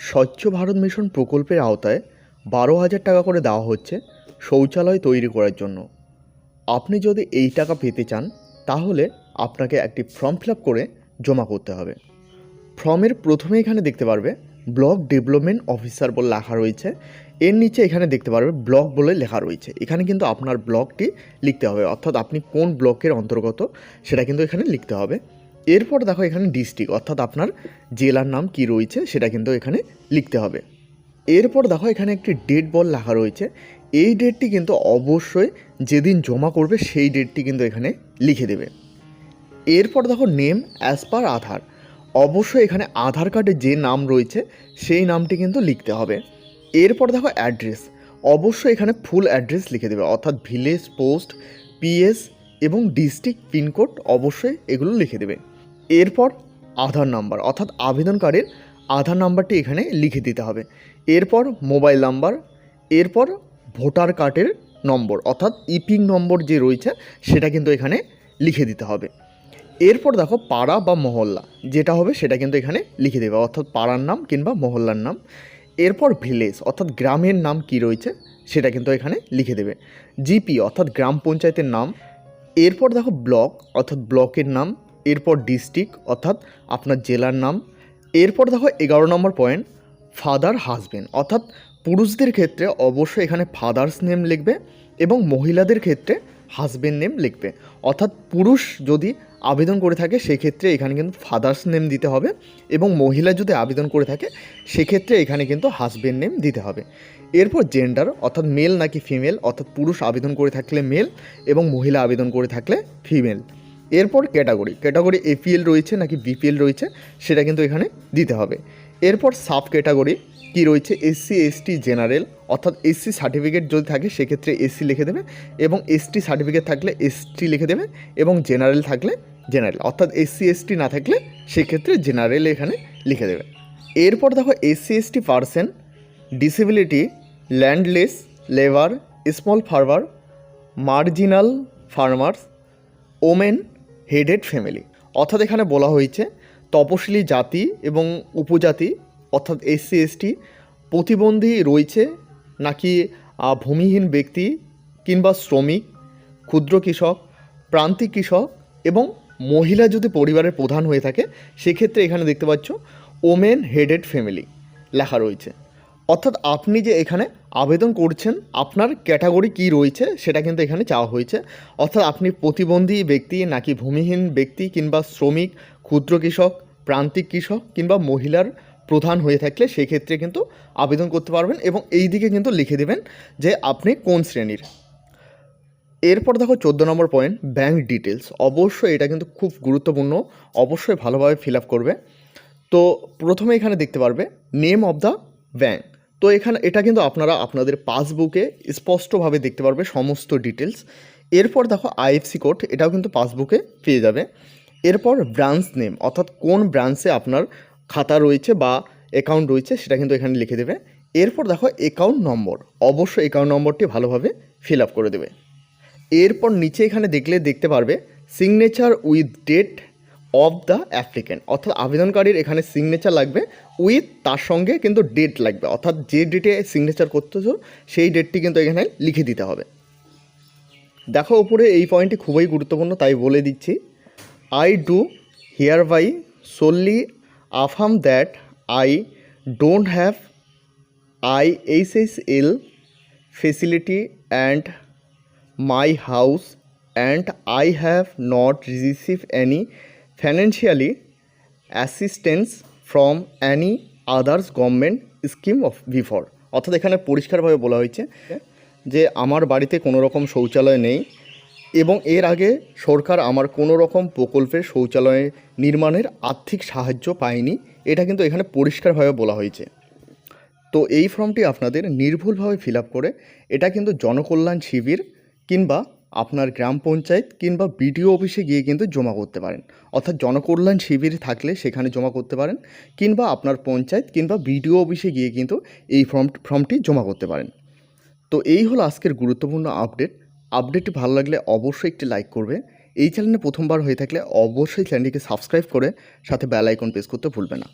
স্বচ্ছ ভারত মিশন প্রকল্পের আওতায় 12,000 টাকা করে দেওয়া হচ্ছে শৌচালয় তৈরি করার জন্য। আপনি যদি এই টাকা পেতে চান তাহলে আপনাকে একটি ফর্ম ফিল আপ করে জমা করতে হবে। ফর্মের প্রথমে এখানে দেখতে পারবে ব্লক ডেভেলপমেন্ট অফিসার বলে লেখা রয়েছে। এর নিচে এখানে দেখতে পারবে ব্লক বলে লেখা রয়েছে। এখানে কিন্তু আপনার ব্লকটি লিখতে হবে, অর্থাৎ আপনি কোন ব্লকের অন্তর্গত সেটা কিন্তু এখানে লিখতে হবে। এরপর দেখো এখানে ডিস্ট্রিক্ট অর্থাৎ আপনার জেলার নাম কি রয়েছে সেটা কিন্তু এখানে লিখতে হবে। এরপর দেখো এখানে একটি ডেট বল লেখা রয়েছে। এই ডেটটি কিন্তু অবশ্যই যেদিন জমা করবে সেই ডেটটি কিন্তু এখানে লিখে দেবে। এরপর দেখো নেম অ্যাজ পার আধার, অবশ্যই এখানে আধার কার্ডে যে নাম রয়েছে সেই নামটি কিন্তু লিখতে হবে। এরপর দেখো অ্যাড্রেস, অবশ্যই এখানে ফুল অ্যাড্রেস লিখে দেবে, অর্থাৎ ভিলেজ, পোস্ট, পিএস এবং ডিস্ট্রিক্ট পিনকোড অবশ্যই এগুলো লিখে দেবে। এরপর আধার নাম্বার, অর্থাৎ আবেদনকারীর আধার নাম্বারটি এখানে লিখে দিতে হবে। এরপর মোবাইল নাম্বার, এরপর ভোটার কার্ডের নম্বর অর্থাৎ ইপিং নম্বর যে রয়েছে সেটা কিন্তু এখানে লিখে দিতে হবে। এরপর দেখো পাড়া বা মহল্লা যেটা হবে সেটা কিন্তু এখানে লিখে দেবে, অর্থাৎ পাড়ার নাম কিংবা মহল্লার নাম। এরপর ভিলেজ অর্থাৎ গ্রামের নাম কি রয়েছে সেটা কিন্তু এখানে লিখে দেবে। জিপি অর্থাৎ গ্রাম পঞ্চায়েতের নাম। এরপর দেখো ব্লক অর্থাৎ ব্লকের নাম। এরপর ডিস্ট্রিক্ট অর্থাৎ আপনার জেলার নাম। এরপর দেখো 11 নম্বর পয়েন্ট ফাদার হাজবেন্ড, অর্থাৎ পুরুষদের ক্ষেত্রে অবশ্যই এখানে ফাদার্স নেম লিখবে এবং মহিলাদের ক্ষেত্রে হাজবেন্ড নেম লিখবে। অর্থাৎ পুরুষ যদি আবেদন করে থাকে সেক্ষেত্রে এখানে কিন্তু ফাদার্স নেম দিতে হবে এবং মহিলা যদি আবেদন করে থাকে সেক্ষেত্রে এখানে কিন্তু হাজবেন্ড নেম দিতে হবে। এরপর জেন্ডার অর্থাৎ মেল নাকি ফিমেল, অর্থাৎ পুরুষ আবেদন করে থাকলে মেল এবং মহিলা আবেদন করে থাকলে ফিমেল। এরপর ক্যাটাগরি এপিএল রয়েছে নাকি বিপিএল রয়েছে সেটা কিন্তু এখানে দিতে হবে। এরপর সাব ক্যাটাগরি কী রয়েছে, এসসি এসটি জেনারেল, অর্থাৎ এসসি সার্টিফিকেট যদি থাকে সেক্ষেত্রে এসসি লিখে দেবে এবং এসটি সার্টিফিকেট থাকলে এসটি লিখে দেবে এবং জেনারেল থাকলে জেনারেল, অর্থাৎ এসসি এসটি না থাকলে সেক্ষেত্রে জেনারেল এখানে লিখে দেবে। এরপর দেখো SC ST person, disability, landless, labour, small farmer, marginal farmers, women headed family, অর্থাৎ এখানে বলা হয়েছে তপশিলি জাতি এবং উপজাতি অর্থাৎ এসসি এসটি, প্রতিবন্ধী রয়েছে নাকি ভূমিহীন ব্যক্তি কিংবা শ্রমিক, ক্ষুদ্র কৃষক, প্রান্তিক কৃষক এবং মহিলা যদি পরিবারের প্রধান হয়ে থাকে সেক্ষেত্রে এখানে দেখতে পাচ্ছ ওমেন হেডেড ফ্যামিলি লেখা রয়েছে। অর্থাৎ আপনি যে এখানে আবেদন করছেন আপনার ক্যাটাগরি কী রয়েছে সেটা কিন্তু এখানে চাওয়া হয়েছে, অর্থাৎ আপনি প্রতিবন্ধী ব্যক্তি নাকি ভূমিহীন ব্যক্তি কিংবা শ্রমিক, ক্ষুদ্র কৃষক, প্রান্তিক কৃষক কিংবা মহিলার প্রধান হয়ে থাকলে সেক্ষেত্রে কিন্তু আবেদন করতে পারবেন এবং এই দিকে কিন্তু লিখে দেবেন যে আপনি কোন শ্রেণীর। এরপর দেখো 14 নম্বর পয়েন্ট ব্যাঙ্ক ডিটেলস, অবশ্যই এটা কিন্তু খুব গুরুত্বপূর্ণ, অবশ্যই ভালোভাবে ফিল আপ করবে। তো প্রথমে এখানে দেখতে পারবে নেম অফ দ্য ব্যাঙ্ক, তো এখানে এটা কিন্তু আপনারা আপনাদের পাসবুকে স্পষ্টভাবে দেখতে পারবে সমস্ত ডিটেলস। এরপর দেখো আইএফসি কোড, এটাও কিন্তু পাসবুকে পেয়ে যাবে। এরপর ব্রাঞ্চ নেম অর্থাৎ কোন ব্রাঞ্চে আপনার খাতা রয়েছে বা অ্যাকাউন্ট রয়েছে সেটা কিন্তু এখানে লিখে দেবে। এরপর দেখো অ্যাকাউন্ট নম্বর, অবশ্যই অ্যাকাউন্ট নম্বরটি ভালোভাবে ফিল আপ করে দেবে। এরপর নিচে এখানে দেখতে পারবে signature with date of the applicant, অর্থাৎ আবেদনকারীর এখানে সিগনেচার লাগবে উইথ তার সঙ্গে কিন্তু ডেট লাগবে, অর্থাৎ যে ডেটে সিগনেচার করতেছো সেই ডেটটি কিন্তু এখানে লিখে দিতে হবে। দেখো উপরে এই পয়েন্টটি খুবই গুরুত্বপূর্ণ তাই বলে দিচ্ছি। I do hereby solely affirm that I don't have IHSL facility and my house and I have not received any financially assistance from any others government scheme of before, অর্থাৎ এখানে পরিষ্কারভাবে বলা হয়েছে যে আমার বাড়িতে কোনো রকম শৌচালয় নেই এবং এর আগে সরকার আমার কোনো রকম প্রকল্পের শৌচালয় নির্মাণের আর্থিক সাহায্য পায়নি, এটা কিন্তু এখানে পরিষ্কারভাবে বলা হয়েছে। তো এই ফর্মটি আপনাদের নির্ভুলভাবে ফিল আপ করে এটা কিন্তু জনকল্যাণ শিবির কিংবা আপনার গ্রাম পঞ্চায়েত কিংবা বিডিও অফিসে গিয়ে কিন্তু জমা করতে পারেন, অর্থাৎ জনকল্যাণ শিবির থাকলে সেখানে জমা করতে পারেন কিংবা আপনার পঞ্চায়েত কিংবা বিডিও অফিসে গিয়ে কিন্তু এই ফর্মটি জমা করতে পারেন। তো এই হলো আজকের গুরুত্বপূর্ণ আপডেটটি ভালো লাগলে অবশ্যই একটি লাইক করবে, এই চ্যানেলে প্রথমবার হয়ে থাকলে অবশ্যই চ্যানেলটিকে সাবস্ক্রাইব করে সাথে বেল আইকন প্রেস করতে ভুলবে না।